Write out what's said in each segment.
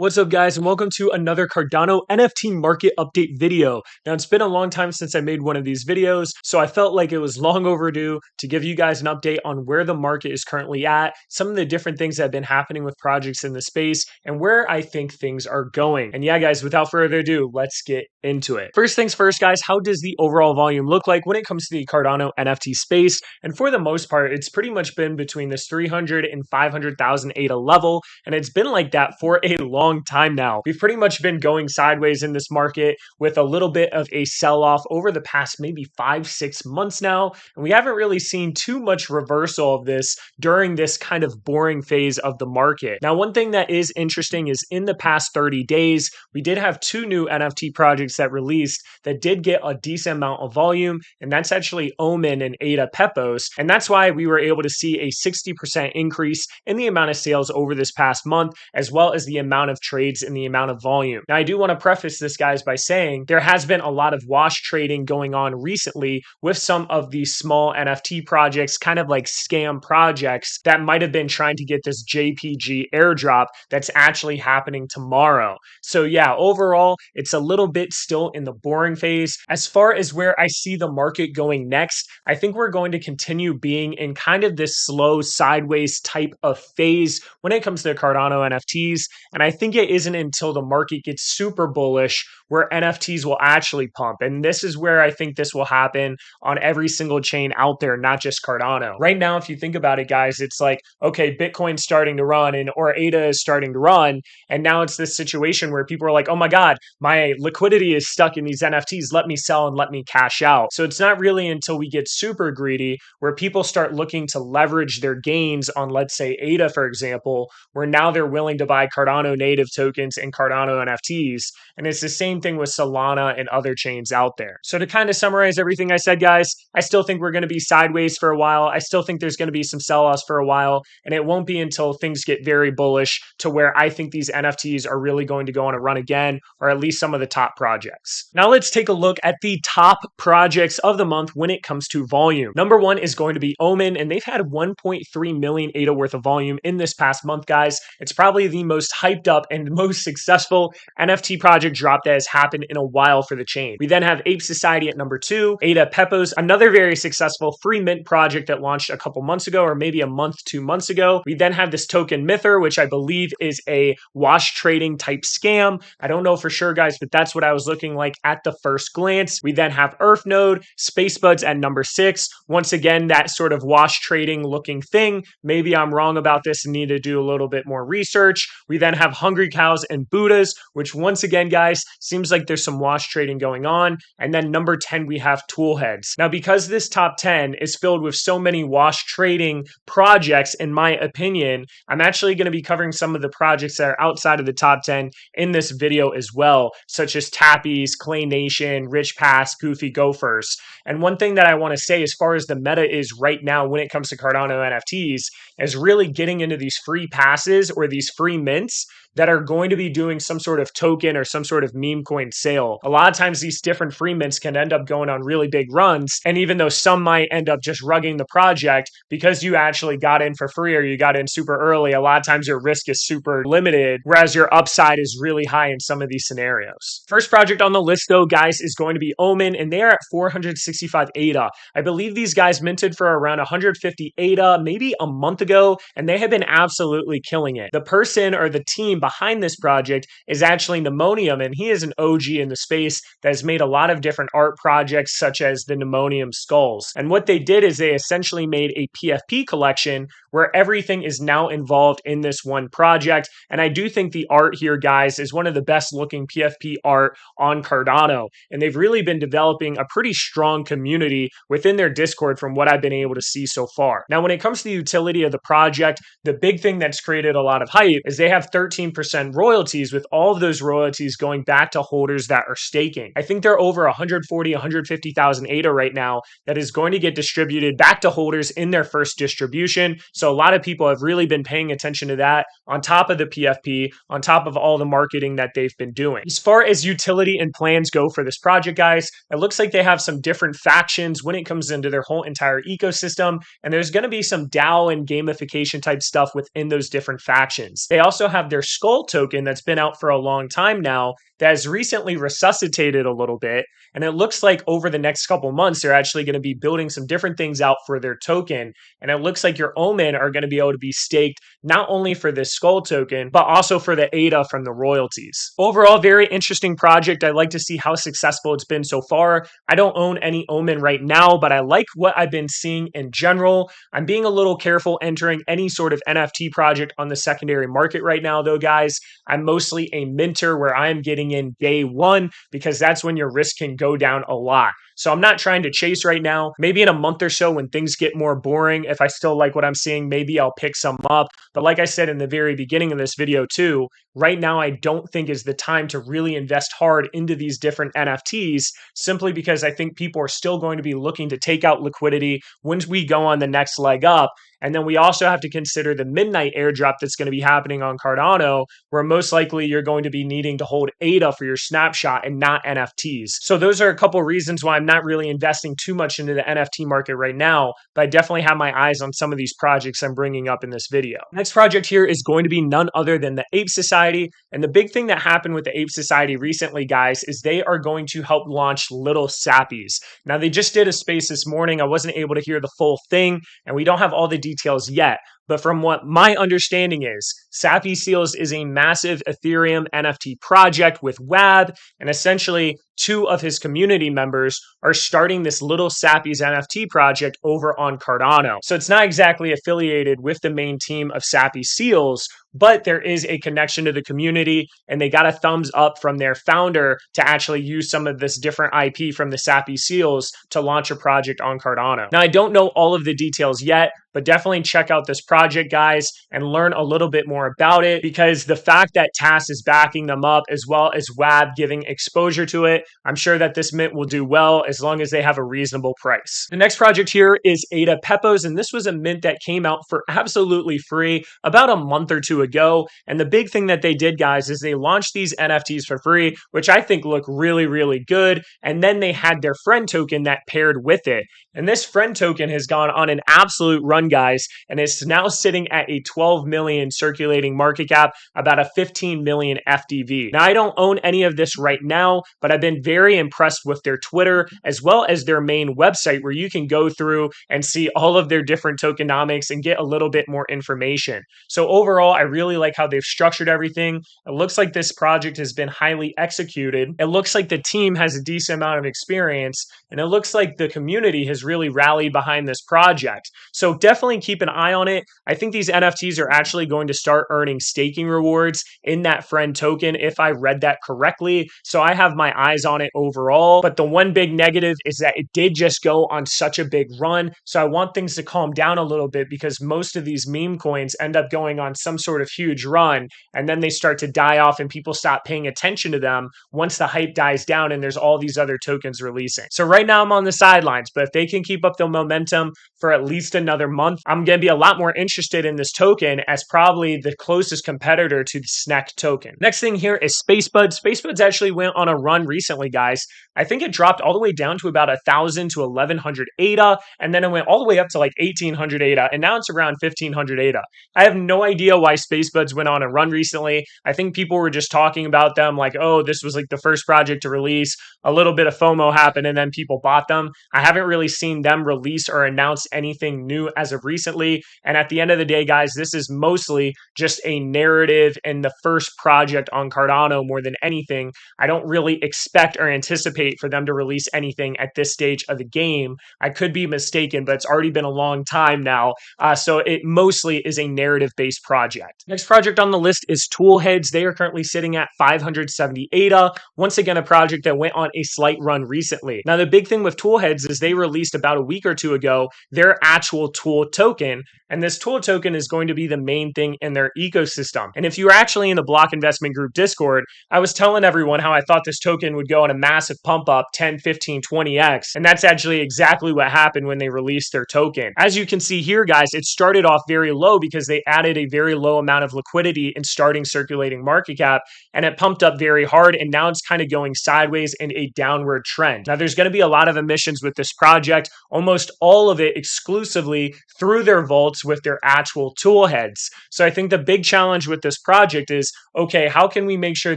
What's up guys, and welcome to another Cardano NFT market update video. Now it's been a long time since I made one of these videos, so I felt like it was long overdue to give you guys an update on where the market is currently at, some of the different things that have been happening with projects in the space, and where I think things are going. And yeah guys, without further ado, let's get into it. First things first guys, how does the overall volume look like when it comes to the Cardano NFT space? And for the most part, it's pretty much been between this 300 and 500,000 ADA level, and it's been like that for a long time now. We've pretty much been going sideways in this market with a little bit of a sell-off over the past maybe 5-6 months now, and we haven't really seen too much reversal of this during this kind of boring phase of the market. Now, one thing that is interesting is in the past 30 days, we did have two new NFT projects that released that did get a decent amount of volume, and that's actually Omen and Peppos, and that's why we were able to see a 60% increase in the amount of sales over this past month, as well as the amount of trades and the amount of volume. Now, I do want to preface this, guys, by saying there has been a lot of wash trading going on recently with some of these small NFT projects, kind of like scam projects that might have been trying to get this JPG airdrop that's actually happening tomorrow. So yeah, overall, it's a little bit still in the boring phase. As far as where I see the market going next, I think we're going to continue being in kind of this slow sideways type of phase when it comes to Cardano NFTs. And I think it isn't until the market gets super bullish where NFTs will actually pump. And this is where I think this will happen on every single chain out there, not just Cardano. Right now, if you think about it, guys, it's like, okay, Bitcoin's starting to run or ADA is starting to run. And now it's this situation where people are like, oh my God, my liquidity is stuck in these NFTs. Let me sell and let me cash out. So it's not really until we get super greedy where people start looking to leverage their gains on, let's say, ADA, for example, where now they're willing to buy Cardano native tokens and Cardano NFTs. And it's the same thing with Solana and other chains out there. So to kind of summarize everything I said, guys, I still think we're going to be sideways for a while. I still think there's going to be some sell-offs for a while, and it won't be until things get very bullish to where I think these NFTs are really going to go on a run again, or at least some of the top projects. Now let's take a look at the top projects of the month when it comes to volume. Number one is going to be Omen, and they've had 1.3 million ADA worth of volume in this past month, guys. It's probably the most hyped up and most successful NFT project drop that has happened in a while for the chain. We then have Ape Society at number 2, Peppos, another very successful free mint project that launched a couple months ago, or maybe a month, 2 months ago. We then have this token Myther, which I believe is a wash trading type scam. I don't know for sure, guys, but that's what I was looking like at the first glance. We then have Earth Node, Spacebudz at number 6. Once again, that sort of wash trading looking thing. Maybe I'm wrong about this and need to do a little bit more research. We then have Hungry Cows and Buddhas, which once again, guys, seems like there's some wash trading going on. And then number 10, we have Toolheads. Now, because this top 10 is filled with so many wash trading projects, in my opinion, I'm actually going to be covering some of the projects that are outside of the top 10 in this video as well, such as Tappys, Clay Nation, Rich Pass, Goofy Gophers. And one thing that I want to say as far as the meta is right now when it comes to Cardano NFTs is really getting into these free passes or these free mints that are going to be doing some sort of token or some sort of meme coin sale. A lot of times these different free mints can end up going on really big runs. And even though some might end up just rugging the project, because you actually got in for free or you got in super early, a lot of times your risk is super limited, whereas your upside is really high in some of these scenarios. First project on the list though, guys, is going to be Omen, and they are at 465 ADA. I believe these guys minted for around 150 ADA maybe a month ago, and they have been absolutely killing it. The person or the team behind this project is actually Pneumonium, and he is an OG in the space that has made a lot of different art projects such as the Pneumonium skulls. And what they did is they essentially made a PFP collection where everything is now involved in this one project. And I do think the art here, guys, is one of the best looking PFP art on Cardano. And they've really been developing a pretty strong community within their Discord from what I've been able to see so far. Now, when it comes to the utility of the project, the big thing that's created a lot of hype is they have 13% royalties, with all of those royalties going back to holders that are staking. I think they're over 140, 150,000 ADA right now that is going to get distributed back to holders in their first distribution. So a lot of people have really been paying attention to that on top of the PFP, on top of all the marketing that they've been doing. As far as utility and plans go for this project, guys, it looks like they have some different factions when it comes into their whole entire ecosystem, and there's going to be some DAO and gamification type stuff within those different factions. They also have their Skull token that's been out for a long time now that has recently resuscitated a little bit. And it looks like over the next couple months, they're actually going to be building some different things out for their token. And it looks like your Omen are going to be able to be staked not only for this Skull token, but also for the ADA from the royalties. Overall, very interesting project. I'd like to see how successful it's been so far. I don't own any Omen right now, but I like what I've been seeing in general. I'm being a little careful entering any sort of NFT project on the secondary market right now, though, guys. I'm mostly a minter where I'm getting in day one because that's when your risk can go down a lot. So I'm not trying to chase right now. Maybe in a month or so when things get more boring, if I still like what I'm seeing, maybe I'll pick some up. But like I said in the very beginning of this video too, right now I don't think is the time to really invest hard into these different NFTs simply because I think people are still going to be looking to take out liquidity once we go on the next leg up. And then we also have to consider the midnight airdrop that's going to be happening on Cardano, where most likely you're going to be needing to hold ADA for your snapshot and not NFTs. So those are a couple reasons why I'm not really investing too much into the NFT market right now, but I definitely have my eyes on some of these projects I'm bringing up in this video. Next project here is going to be none other than the Ape Society. And the big thing that happened with the Ape Society recently, guys, is they are going to help launch Little Sappies. Now, they just did a space this morning. I wasn't able to hear the full thing, and we don't have all the details yet. But from what my understanding is, Sappy Seals is a massive Ethereum NFT project with WAB, and essentially two of his community members are starting this Little Sappies NFT project over on Cardano. So it's not exactly affiliated with the main team of Sappy Seals, but there is a connection to the community, and they got a thumbs up from their founder to actually use some of this different IP from the Sappy Seals to launch a project on Cardano. Now, I don't know all of the details yet, but definitely check out this project, guys, and learn a little bit more about it, because the fact that TAS is backing them up as well as WAB giving exposure to it, I'm sure that this mint will do well as long as they have a reasonable price. The next project here is ADA Peppos, and this was a mint that came out for absolutely free about a month or two ago. And the big thing that they did, guys, is they launched these NFTs for free, which I think look really, really good. And then they had their friend token that paired with it. And this friend token has gone on an absolute run, guys, and it's now sitting at a 12 million circulating market cap, about a 15 million FDV. Now, I don't own any of this right now, but I've been very impressed with their Twitter as well as their main website, where you can go through and see all of their different tokenomics and get a little bit more information. So overall, I really like how they've structured everything. It looks like this project has been highly executed. It looks like the team has a decent amount of experience, and it looks like the community has really rallied behind this project. So definitely keep an eye on it. I think these NFTs are actually going to start earning staking rewards in that friend token, if I read that correctly. So I have my eyes on it overall. But the one big negative is that it did just go on such a big run. So I want things to calm down a little bit, because most of these meme coins end up going on some sort of huge run, and then they start to die off and people stop paying attention to them once the hype dies down and there's all these other tokens releasing. So right now I'm on the sidelines, but if they can keep up the momentum for at least another month, I'm going to be a lot more interested in this token as probably the closest competitor to the SNEC token. Next thing here is Spacebudz. Spacebudz actually went on a run recently, guys. I think it dropped all the way down to about 1,000 to 1,100 ADA, and then it went all the way up to like 1,800 ADA, and now it's around 1,500 ADA. I have no idea why Spacebudz went on a run recently. I think people were just talking about them like, oh, this was like the first project to release. A little bit of FOMO happened, and then people bought them. I haven't really seen them release or announce anything new as of recently. And at the end of the day, guys, this is mostly just a narrative and the first project on Cardano more than anything. I don't really expect or anticipate for them to release anything at this stage of the game. I could be mistaken, but it's already been a long time now. So it mostly is a narrative-based project. Next project on the list is Toolheads. They are currently sitting at 570 ADA. Once again, a project that went on a slight run recently. Now, the big thing with Toolheads is they released about a week or two ago their actual tool token, and this tool token is going to be the main thing in their ecosystem. And if you were actually in the Block Investment Group Discord, I was telling everyone how I thought this token would go on a massive pump up 10, 15, 20x, and that's actually exactly what happened when they released their token. As you can see here, guys, it started off very low because they added a very low amount of liquidity in starting circulating market cap, and it pumped up very hard, and now it's kind of going sideways in a downward trend. Now, there's going to be a lot of emissions with this project, almost all of it exclusively through their vaults with their actual tool heads. So I think the big challenge with this project is, okay, how can we make sure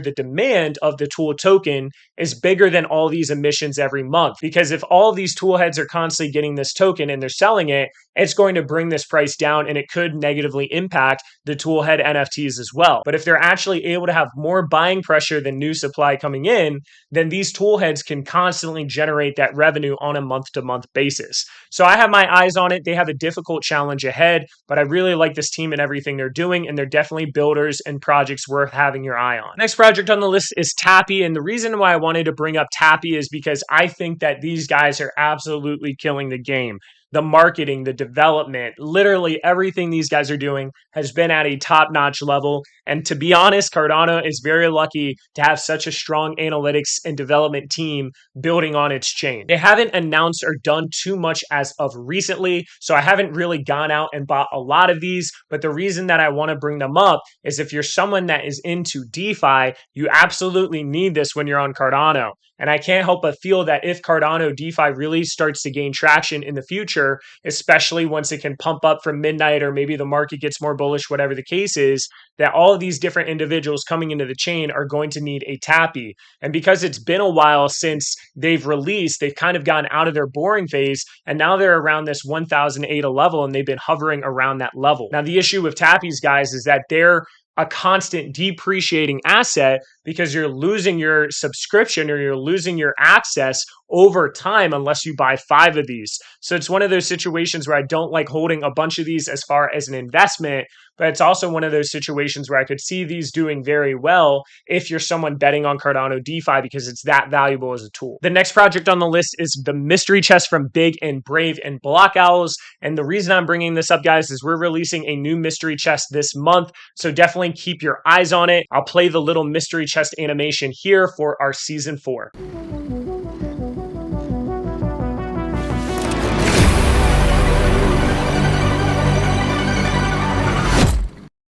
the demand of the tool token is bigger than all these emissions every month? Because if all these tool heads are constantly getting this token and they're selling it, it's going to bring this price down and it could negatively impact the tool head NFTs as well. But if they're actually able to have more buying pressure than new supply coming in, then these tool heads can constantly generate that revenue on a month-to-month basis. So I have my eyes on it. They have a difficult challenge ahead, but I really like this team and everything they're doing, and they're definitely builders and projects worth having your eye on. Next project on the list is Tappy, and the reason why I wanted to bring up Tappy is because I think that these guys are absolutely killing the game. The marketing, the development, literally everything these guys are doing has been at a top-notch level. And to be honest, Cardano is very lucky to have such a strong analytics and development team building on its chain. They haven't announced or done too much as of recently, so I haven't really gone out and bought a lot of these. But the reason that I want to bring them up is if you're someone that is into DeFi, you absolutely need this when you're on Cardano. And I can't help but feel that if Cardano DeFi really starts to gain traction in the future, especially once it can pump up from midnight or maybe the market gets more bullish, whatever the case is, that all of these different individuals coming into the chain are going to need a Tappy. And because it's been a while since they've released, they've kind of gotten out of their boring phase, and now they're around this 1,000 ADA level, and they've been hovering around that level. Now, the issue with Tappys, guys, is that they're a constant depreciating asset because you're losing your subscription or you're losing your access over time unless you buy 5 of these. So it's one of those situations where I don't like holding a bunch of these as far as an investment, but it's also one of those situations where I could see these doing very well if you're someone betting on Cardano DeFi because it's that valuable as a tool. The next project on the list is the mystery chest from Big and Brave and Blockowls. And the reason I'm bringing this up, guys, is we're releasing a new mystery chest this month. So definitely keep your eyes on it. I'll play the little mystery chest animation here for our season 4.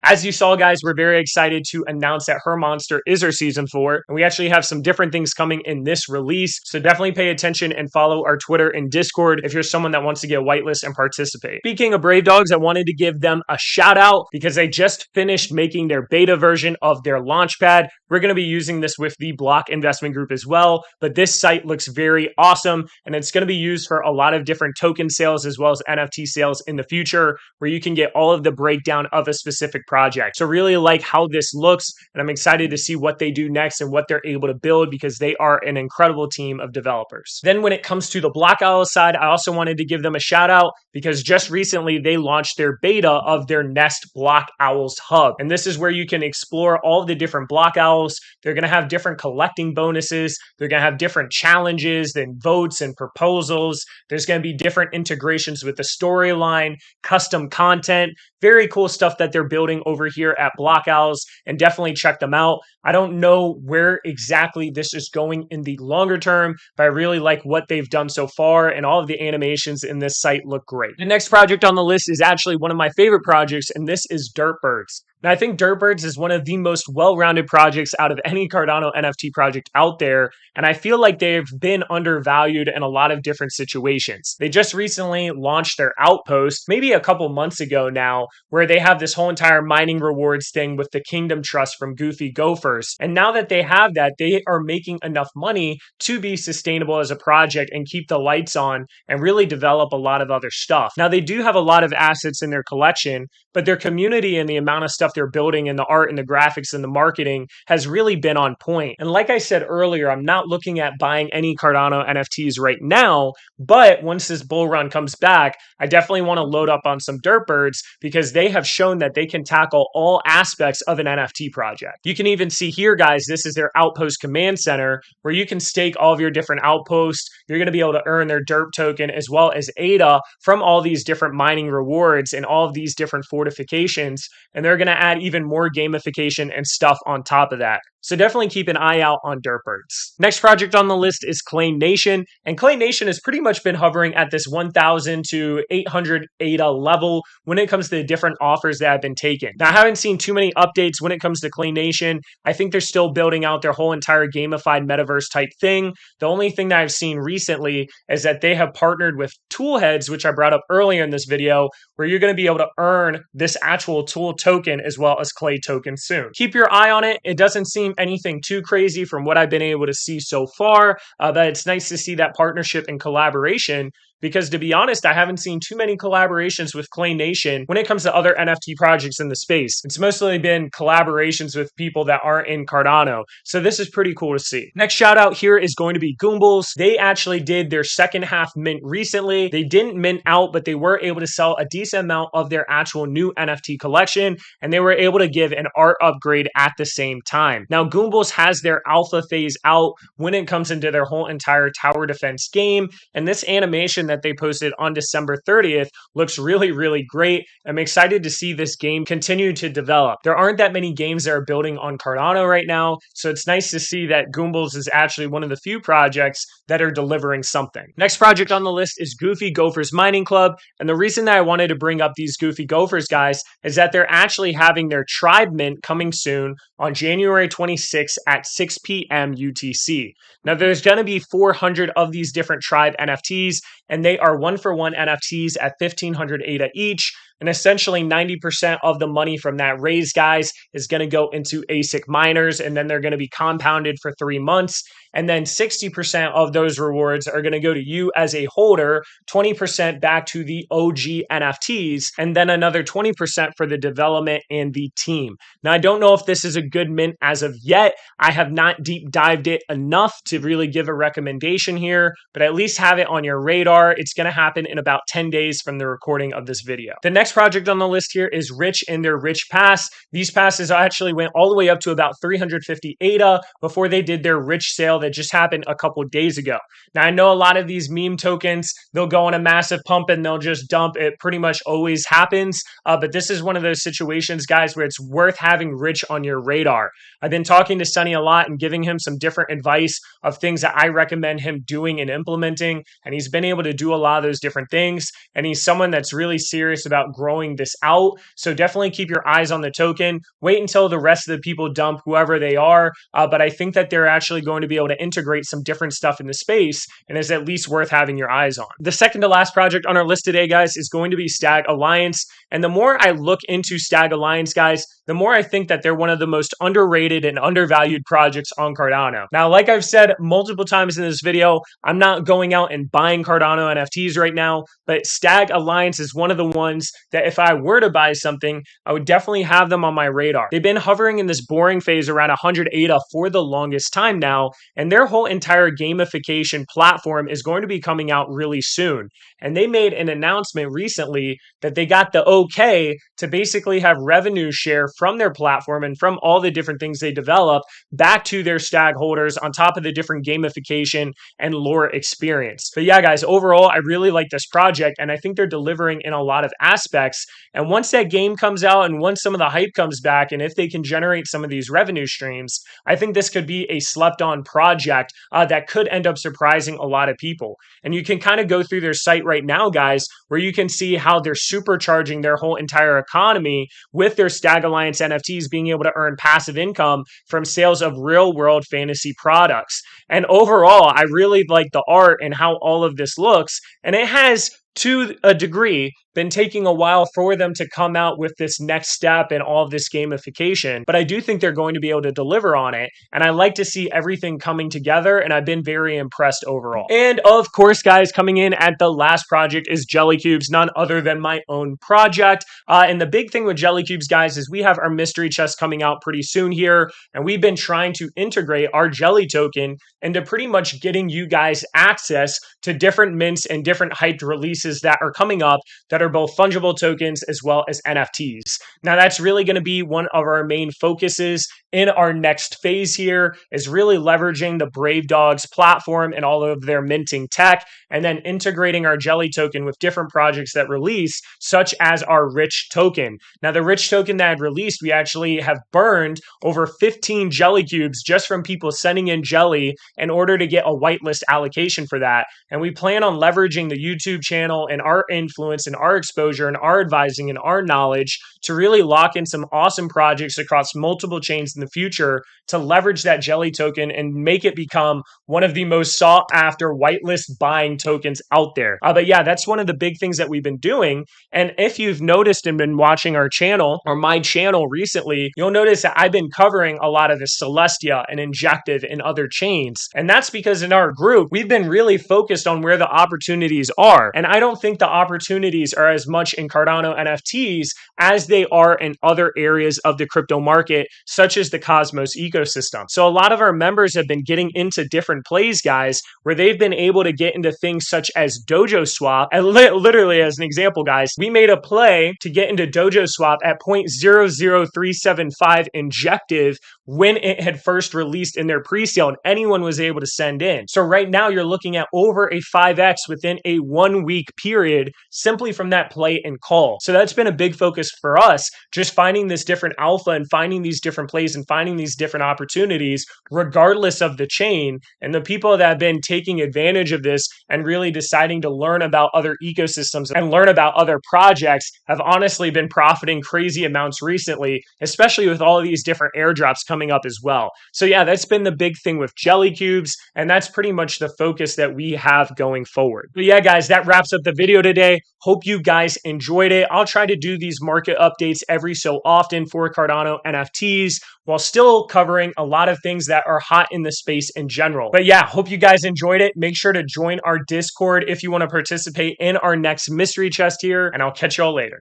As you saw, guys, we're very excited to announce that Her Monster is our season 4. And we actually have some different things coming in this release. So definitely pay attention and follow our Twitter and Discord if you're someone that wants to get whitelist and participate. Speaking of Bravedogs, I wanted to give them a shout out because they just finished making their beta version of their launchpad. We're going to be using this with the Block Investment Group as well. But this site looks very awesome, and it's going to be used for a lot of different token sales as well as NFT sales in the future, where you can get all of the breakdown of a specific project. So really like how this looks, and I'm excited to see what they do next and what they're able to build because they are an incredible team of developers. Then when it comes to the Blockowls side, I also wanted to give them a shout out because just recently they launched their beta of their Nest Blockowls hub. And this is where you can explore all the different Blockowls. They're going to have different collecting bonuses. They're going to have different challenges and votes and proposals. There's going to be different integrations with the storyline, custom content, very cool stuff that they're building over here at Blockowls, and definitely check them out. I don't know where exactly this is going in the longer term, but I really like what they've done so far, and all of the animations in this site look great. The next project on the list is actually one of my favorite projects, and this is Derp Birds. Now, I think Derp Birds is one of the most well-rounded projects out of any Cardano NFT project out there, and I feel like they've been undervalued in a lot of different situations. They just recently launched their outpost, maybe a couple months ago now, where they have this whole entire mining rewards thing with the Kingdom Trust from Goofy Gophers. And now that they have that, they are making enough money to be sustainable as a project and keep the lights on and really develop a lot of other stuff. Now, they do have a lot of assets in their collection, but their community and the amount of stuff they're building and the art and the graphics and the marketing has really been on point. And like I said earlier, I'm not looking at buying any Cardano NFTs right now, but once this bull run comes back, I definitely want to load up on some Derp Birds because they have shown that they can tackle all aspects of an NFT project. You can even see here, guys, this is their Outpost Command Center where you can stake all of your different outposts. You're going to be able to earn their Derp token as well as ADA from all these different mining rewards and all of these different 40 notifications, and they're going to add even more gamification and stuff on top of that. So definitely keep an eye out on Derp Birds. Next project on the list is Clay Nation, and Clay Nation has pretty much been hovering at this 1,000 to 800 ADA level when it comes to the different offers that have been taken. Now, I haven't seen too many updates when it comes to Clay Nation. I think they're still building out their whole entire gamified metaverse type thing. The only thing that I've seen recently is that they have partnered with Toolheads, which I brought up earlier in this video, where you're going to be able to earn this actual tool token as well as Clay token soon. Keep your eye on it. It doesn't seem anything too crazy from what I've been able to see so far, but it's nice to see that partnership and collaboration, because to be honest, I haven't seen too many collaborations with Clay Nation when it comes to other NFT projects in the space. It's mostly been collaborations with people that aren't in Cardano. So this is pretty cool to see. Next shout out here is going to be Goombles. They actually did their second half mint recently. They didn't mint out, but they were able to sell a decent amount of their actual new NFT collection, and they were able to give an art upgrade at the same time. Now, Goombles has their alpha phase out when it comes into their whole entire tower defense game, and this animation that they posted on December 30th looks really, really great. I'm excited to see this game continue to develop. There aren't that many games that are building on Cardano right now, so it's nice to see that Goombles is actually one of the few projects that are delivering something. Next project on the list is Goofy Gophers Mining Club, and the reason that I wanted to bring up these Goofy Gophers guys is that they're actually having their Tribe Mint coming soon on January 26th at 6 p.m. UTC. Now, there's going to be 400 of these different Tribe NFTs, and they are 1-for-1 NFTs at 1,500 ADA each. And essentially 90% of the money from that raise, guys, is going to go into ASIC miners, and then they're going to be compounded for 3 months. And then 60% of those rewards are going to go to you as a holder, 20% back to the OG NFTs, and then another 20% for the development and the team. Now, I don't know if this is a good mint as of yet. I have not deep dived it enough to really give a recommendation here, but at least have it on your radar. It's going to happen in about 10 days from the recording of this video. The next project on the list here is Rich and their Rich Pass. These passes actually went all the way up to about 350 ADA before they did their Rich sale that just happened a couple days ago. Now, I know a lot of these meme tokens, they'll go on a massive pump and they'll just dump. It pretty much always happens, but this is one of those situations, guys, where it's worth having Rich on your radar. I've been talking to Sonny a lot and giving him some different advice of things that I recommend him doing and implementing, and he's been able to do a lot of those different things, and he's someone that's really serious about growing this out. So definitely keep your eyes on the token. Wait until the rest of the people dump whoever they are, but I think that they're actually going to be able to integrate some different stuff in the space, and is at least worth having your eyes on. The second to last project on our list today, guys, is going to be Stag Alliance. And the more I look into Stag Alliance, guys, the more I think that they're one of the most underrated and undervalued projects on Cardano. Now, like I've said multiple times in this video, I'm not going out and buying Cardano NFTs right now, but Stag Alliance is one of the ones that if I were to buy something, I would definitely have them on my radar. They've been hovering in this boring phase around 100 ADA for the longest time now, and their whole entire gamification platform is going to be coming out really soon. And they made an announcement recently that they got the okay to basically have revenue share from their platform and from all the different things they develop back to their Stag holders on top of the different gamification and lore experience. But yeah, guys, overall, I really like this project, and I think they're delivering in a lot of aspects. And once that game comes out and once some of the hype comes back, and if they can generate some of these revenue streams, I think this could be a slept on project that could end up surprising a lot of people. And you can kind of go through their site right now, guys, where you can see how they're supercharging their whole entire economy with their Stag Alliance NFTs being able to earn passive income from sales of real world fantasy products. And overall, I really like the art and how all of this looks, and it has, to a degree, been taking a while for them to come out with this next step and all of this gamification, but I do think they're going to be able to deliver on it, and I like to see everything coming together, and I've been very impressed overall. And of course, guys, coming in at the last project is Jellycubes, none other than my own project, and the big thing with Jellycubes, guys, is we have our mystery chest coming out pretty soon here, and we've been trying to integrate our Jelly token into pretty much getting you guys access to different mints and different hyped releases that are coming up that are both fungible tokens as well as NFTs. Now, that's really going to be one of our main focuses in our next phase here is really leveraging the Bravedogs platform and all of their minting tech, and then integrating our Jelly token with different projects that release, such as our Rich token. Now, the Rich token that had released, we actually have burned over 15 Jellycubes just from people sending in Jelly in order to get a whitelist allocation for that. And we plan on leveraging the YouTube channel and our influence and our exposure and our advising and our knowledge to really lock in some awesome projects across multiple chains in the future to leverage that Jelly token and make it become one of the most sought after whitelist buying tokens out there. But yeah, that's one of the big things that we've been doing. And if you've noticed and been watching our channel or my channel recently, you'll notice that I've been covering a lot of the Celestia and Injective and other chains. And that's because in our group, we've been really focused on where the opportunities are. And I don't think the opportunities are as much in Cardano NFTs as they are in other areas of the crypto market, such as the Cosmos ecosystem. So a lot of our members have been getting into different plays, guys, where they've been able to get into things such as Dojo Swap. And literally, as an example, guys, we made a play to get into Dojo Swap at 0.00375 Injective when it had first released in their pre-sale, and anyone was able to send in. So right now you're looking at over a 5x within a 1 week period simply from that play and call. So that's been a big focus for us, just finding this different alpha and finding these different plays and finding these different opportunities regardless of the chain. And the people that have been taking advantage of this and really deciding to learn about other ecosystems and learn about other projects have honestly been profiting crazy amounts recently, especially with all of these different airdrops coming up as well. So yeah, that's been the big thing with Jellycubes, and that's pretty much the focus that we have going forward. But yeah, guys, that wraps up the video today. Hope you guys enjoyed it. I'll try to do these market updates every so often for Cardano NFTs while still covering a lot of things that are hot in the space in general. But yeah, hope you guys enjoyed it. Make sure to join our Discord if you want to participate in our next mystery chest here, and I'll catch y'all later.